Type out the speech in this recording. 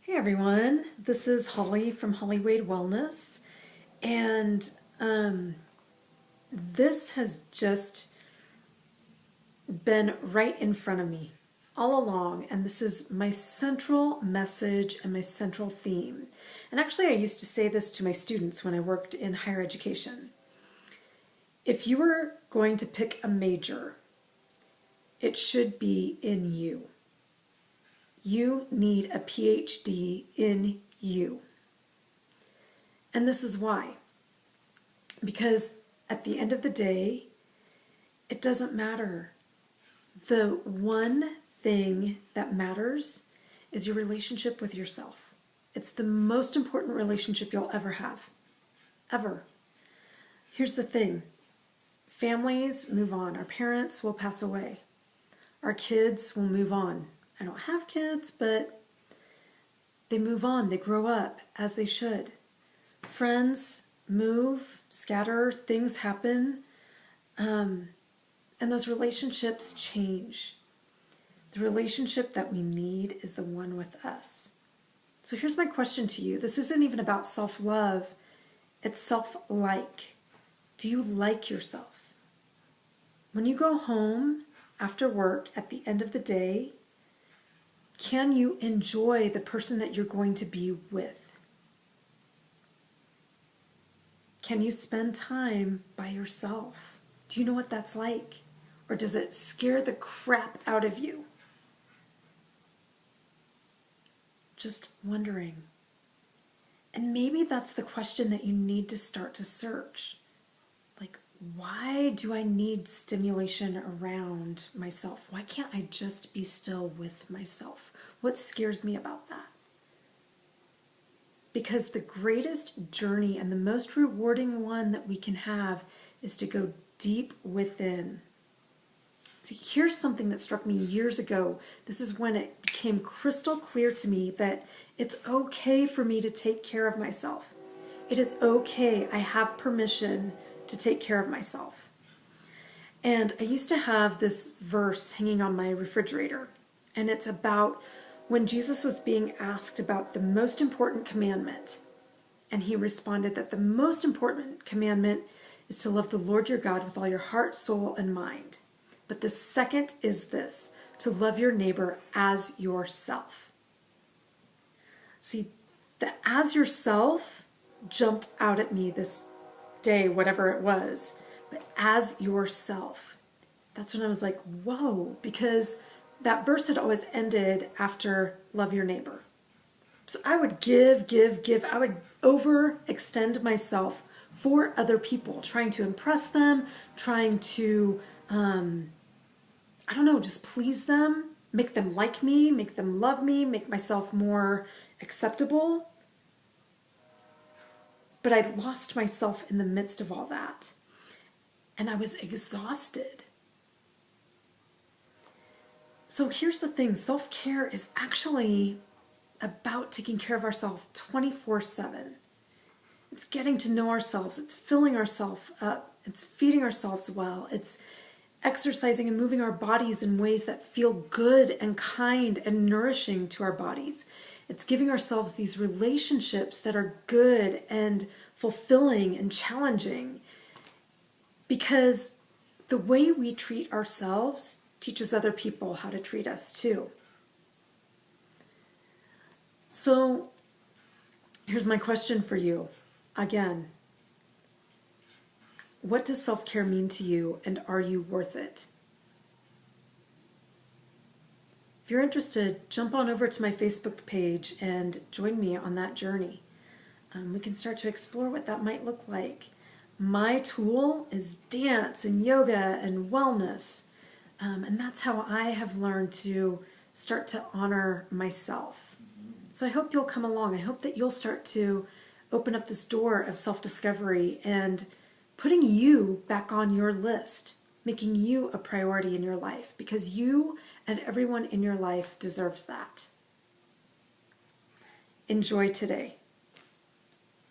Hey everyone, this is Holly from Holly Wade Wellness, and this has just been right in front of me all along, and this is my central message and my central theme. And actually, I used to say this to my students when I worked in higher education. If you were going to pick a major, it should be in you. You need a PhD in you. And this is why. Because at the end of the day, it doesn't matter. The one thing that matters is your relationship with yourself. It's the most important relationship you'll ever have. Ever. Here's the thing. Families move on. Our parents will pass away. Our kids will move on. I don't have kids, but they move on. They grow up as they should. Friends move, scatter, things happen, and those relationships change. The relationship that we need is the one with us. So here's my question to you. This isn't even about self-love. It's self-like. Do you like yourself? When you go home after work at the end of the day, can you enjoy the person that you're going to be with? Can you spend time by yourself? Do you know what that's like? Or does it scare the crap out of you? Just wondering. And maybe that's the question that you need to start to search. Like, why do I need stimulation around myself? Why can't I just be still with myself? What scares me about that? Because the greatest journey and the most rewarding one that we can have is to go deep within. See, here's something that struck me years ago. This is when it became crystal clear to me that it's okay for me to take care of myself. It is okay. I have permission to take care of myself. And I used to have this verse hanging on my refrigerator, and it's about when Jesus was being asked about the most important commandment, and he responded that the most important commandment is to love the Lord your God with all your heart, soul, and mind. But the second is this, to love your neighbor as yourself. See, the as yourself jumped out at me this day, whatever it was, but as yourself. That's when I was like, whoa, because that verse had always ended after love your neighbor. So I would give. I would overextend myself for other people, trying to impress them, trying to, just please them, make them like me, make them love me, make myself more acceptable. But I lost myself in the midst of all that. And I was exhausted. So here's the thing. Self-care is actually about taking care of ourselves 24/7. It's getting to know ourselves. It's filling ourselves up. It's feeding ourselves well. It's exercising and moving our bodies in ways that feel good and kind and nourishing to our bodies. It's giving ourselves these relationships that are good and fulfilling and challenging, because the way we treat ourselves teaches other people how to treat us too. So here's my question for you again. What does self-care mean to you, and are you worth it? If you're interested, jump on over to my Facebook page and join me on that journey. We can start to explore what that might look like. My tool is dance and yoga and wellness. And that's how I have learned to start to honor myself. So I hope you'll come along. I hope that you'll start to open up this door of self-discovery and putting you back on your list, making you a priority in your life, because you and everyone in your life deserves that. Enjoy today.